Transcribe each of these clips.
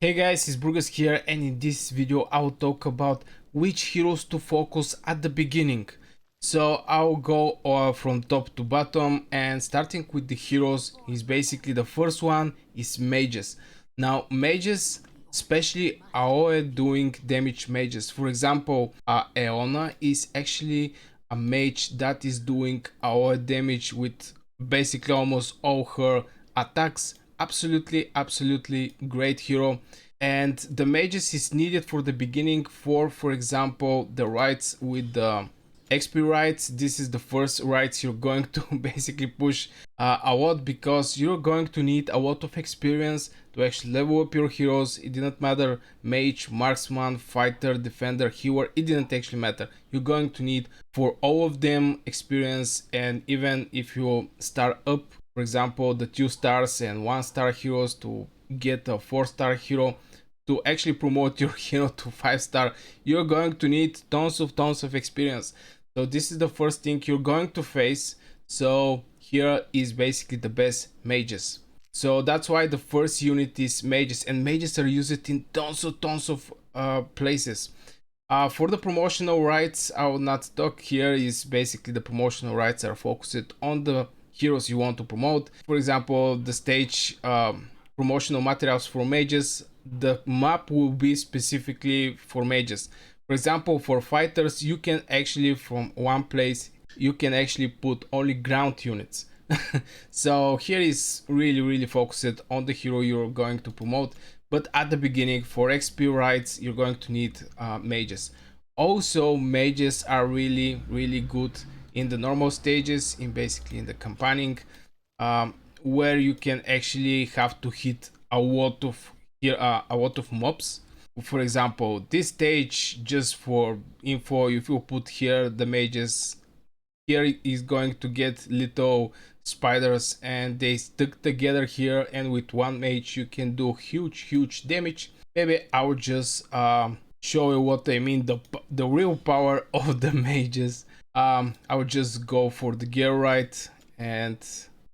Hey guys, it's Burgas here, and in this video I'll talk about which heroes to focus at the beginning. So I'll go from top to bottom, and starting with the heroes is basically the first one is mages. Now mages, especially AoE doing damage mages. For example, Eona is actually a mage that is doing AoE damage with basically almost all her attacks. Absolutely great hero. And the mages is needed for the beginning for example the rights with the XP rights. This is the first rights you're going to basically push a lot, because you're going to need a lot of experience to actually level up your heroes. It didn't matter mage, marksman, fighter, defender, healer, it didn't actually matter. You're going to need for all of them experience. And even if you start up, for example, the 2 stars and 1 star heroes, to get a 4 star hero, to actually promote your hero to 5 star, you're going to need tons of experience. So this is the first thing you're going to face. So here is basically the best mages. So that's why the first unit is mages, and mages are used in tons of places. For the promotional rights, I will not talk here. Is basically the promotional rights are focused on the heroes you want to promote. For example, the stage promotional materials for mages, the map will be specifically for mages. For example, for fighters, you can actually from one place you can actually put only ground units. So here is really focused on the hero you're going to promote. But at the beginning, for XP rights, you're going to need mages. Also, mages are really good in the normal stages, in basically in the campaigning, where you can actually have to hit a lot of mobs. For example, this stage, just for info, if you put here the mages, here is going to get little spiders, and they stick together here, and with one mage you can do huge damage. Maybe I'll just show you what I mean, the real power of the mages. I will just go for the gear right, and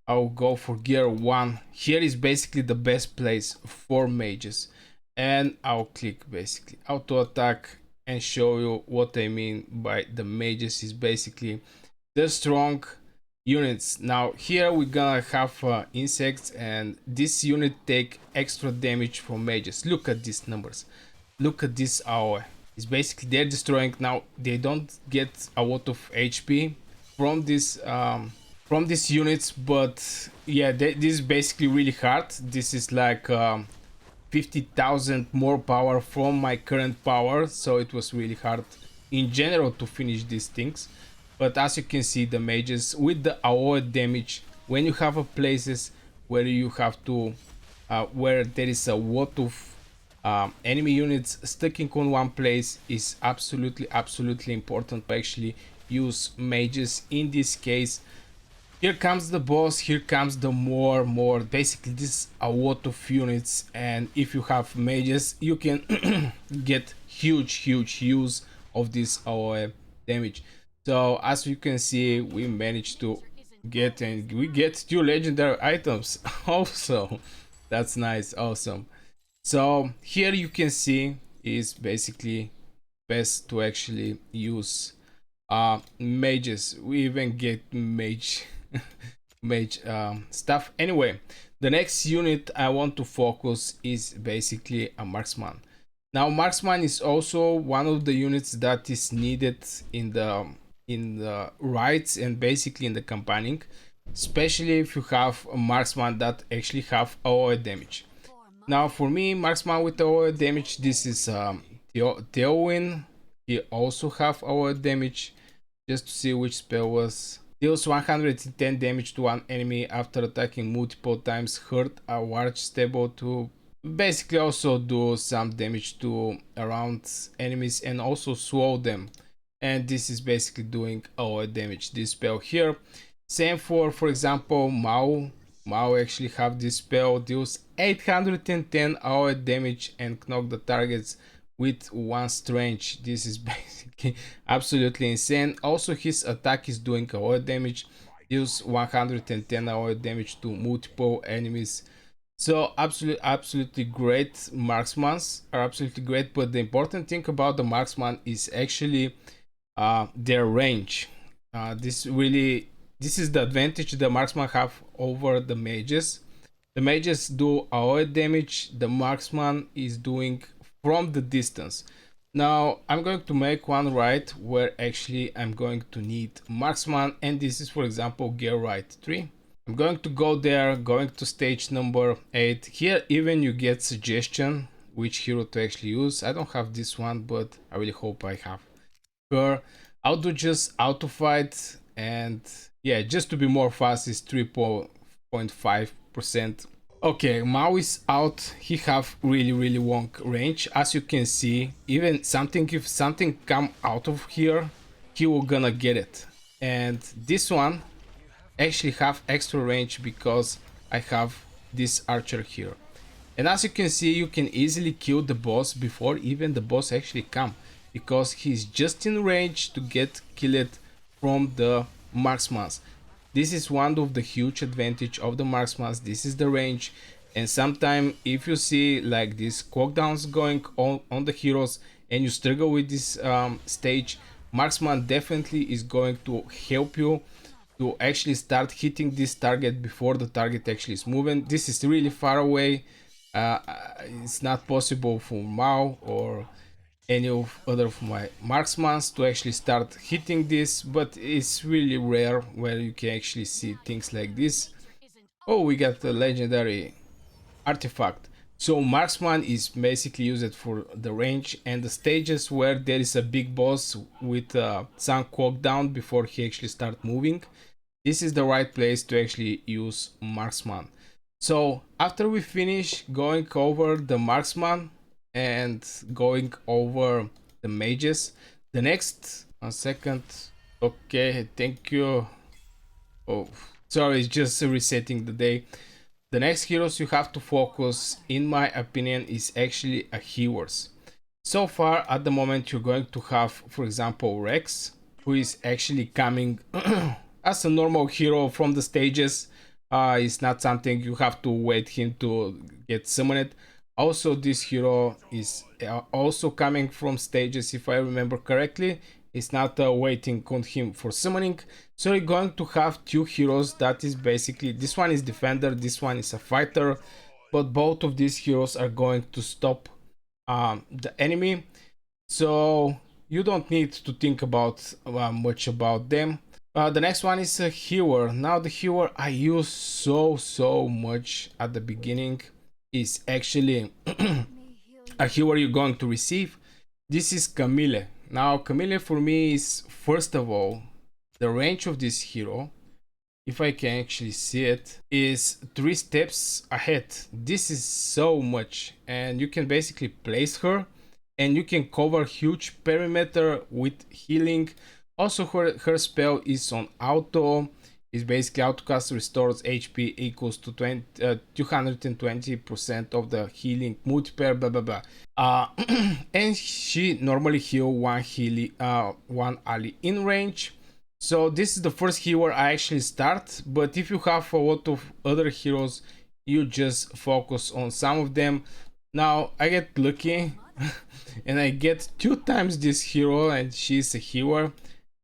I'll go for gear 1. Here is basically the best place for mages, and I'll click basically auto attack and show you what I mean by the mages is basically the strong units. Now here we're gonna have insects, and this unit take extra damage from mages. Look at these numbers, look at this AoE. It's basically they're destroying. Now they don't get a lot of HP from these units, but yeah, this is basically really hard. This is like 50,000 more power from my current power, so it was really hard in general to finish these things. But as you can see, the mages with the AoE damage, when you have places where you have to where there is a lot of enemy units sticking on one place, is absolutely important to actually use mages. In this case, here comes the boss, here comes the more basically this is a lot of units, and if you have mages you can get huge use of this AoE damage. So as you can see, we managed to get, and we get 2 legendary items also. That's nice, awesome. So here you can see is basically best to actually use mages. We even get mage mage stuff. Anyway, the next unit I want to focus is basically a marksman. Now marksman is also one of the units that is needed in the raids and basically in the campaigning, especially if you have a marksman that actually have AoE damage. Now for me, marksman with AoE damage, this is Theowin. He also have AoE damage. Just to see which spell was. Deals 110 damage to one enemy after attacking multiple times. Hurt a large stable to basically also do some damage to around enemies and also slow them. And this is basically doing AoE damage, this spell here. Same for example Mao. Mao actually have this spell, deals 810 AoE damage and knock the targets with 1 strength. This is basically absolutely insane. Also his attack is doing AoE damage, deals 110 AoE damage to multiple enemies. So absolutely great marksmen are absolutely great, but the important thing about the marksman is actually their range. This is the advantage the marksman have over the mages. The mages do AoE damage, the marksman is doing from the distance. Now I'm going to make one right where actually I'm going to need marksman, and this is for example gear right 3. I'm going to go there, going to stage number 8. Here even you get suggestion which hero to actually use. I don't have this one, but I really hope I have her. I'll do just auto fight, and yeah, just to be more fast is 3.5%. Okay, Mao is out. He have really long range. As you can see, even something, if something come out of here, he will gonna get it. And this one actually have extra range because I have this archer here. And as you can see, you can easily kill the boss before even the boss actually come, because he's just in range to get killed from the marksman. This is one of the huge advantage of the marksman. This is the range, and sometimes if you see like these cooldowns going on the heroes and you struggle with this stage, marksman definitely is going to help you to actually start hitting this target before the target actually is moving. This is really far away. It's not possible for Mao or any of other of my marksmen to actually start hitting this, but it's really rare where you can actually see things like this. Oh, we got a legendary artifact. So marksman is basically used for the range and the stages where there is a big boss with some cooldown before he actually start moving. This is the right place to actually use marksman. So after we finish going over the marksman and going over the mages, the next, one second, okay, thank you. Oh, sorry, it's just resetting the day. The next heroes you have to focus, in my opinion, is actually a healers. So far at the moment you're going to have, for example, Rex, who is actually coming as a normal hero from the stages. It's not something you have to wait him to get summoned. Also, this hero is also coming from stages, if I remember correctly. It's not waiting on him for summoning. So you're going to have two heroes. That is basically, this one is defender, this one is a fighter, but both of these heroes are going to stop the enemy. So you don't need to think about much about them. The next one is a healer. Now the healer I use so much at the beginning is actually a healer you're going to receive. This is Camille. Now Camille for me is, first of all, the range of this hero, if I can actually see it, is 3 steps ahead. This is so much, and you can basically place her and you can cover huge perimeter with healing. Also her spell is on auto. It's basically autocast restores HP equals to 220% of the healing multiplier, blah blah blah. And she normally heal one ally in range. So this is the first hero I actually start, but if you have a lot of other heroes, you just focus on some of them. Now I get lucky and I get 2 times this hero, and she's a healer,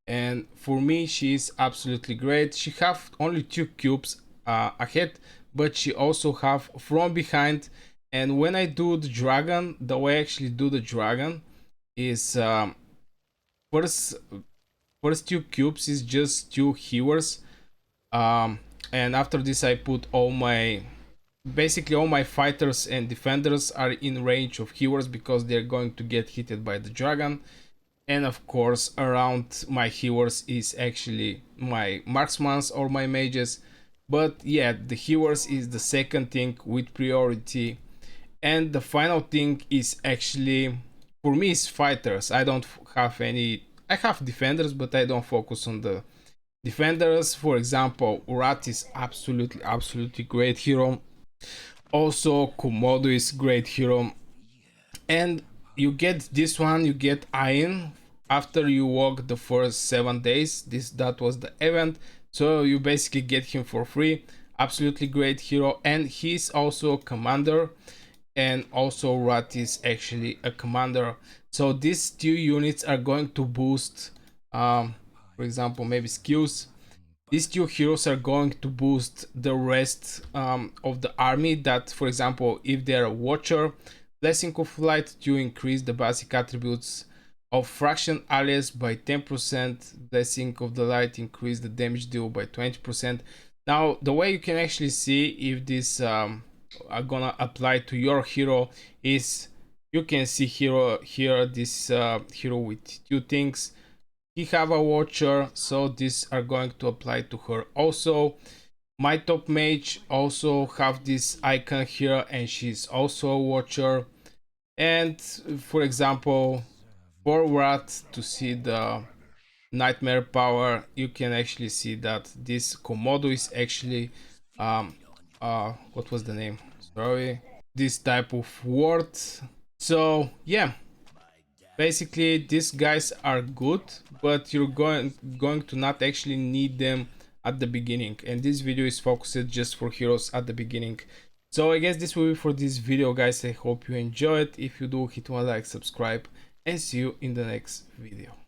and for me she's absolutely great. She have only 2 cubes ahead, but she also have from behind. And when I do the dragon, the way I actually do the dragon is first 2 cubes is just 2 healers, and after this I put all my, basically all my fighters and defenders are in range of healers because they're going to get hit by the dragon. And of course around my healers is actually my marksmans or my mages. But yeah, the healers is the second thing with priority. And the final thing is actually, for me, is fighters. I don't have any, I have defenders, but I don't focus on the defenders. For example, Urat is absolutely great hero. Also Komodo is great hero. And you get this one, you get Iron after you walk the first 7 days. That was the event, so you basically get him for free. absolutely great hero, and he's also a commander, and also Rat is actually a commander. So these two units are going to boost, for example, maybe skills. These two heroes are going to boost the rest of the army. That, for example, if they're a Watcher, Blessing of Light to increase the basic attributes of Fraction allies by 10%, Blessing of the Light increase the damage deal by 20%. Now, the way you can actually see if this are gonna apply to your hero is you can see here this hero with two things. He have a Watcher, so these are going to apply to her also. My top mage also have this icon here, and she's also a Watcher. And for example, for Wrath to see the nightmare power, you can actually see that this Komodo is actually what was the name, sorry, this type of word. So yeah, basically these guys are good, but you're going to not actually need them at the beginning, and this video is focused just for heroes at the beginning. So I guess this will be for this video, guys. I hope you enjoyed. If you do, hit one like, subscribe, and see you in the next video.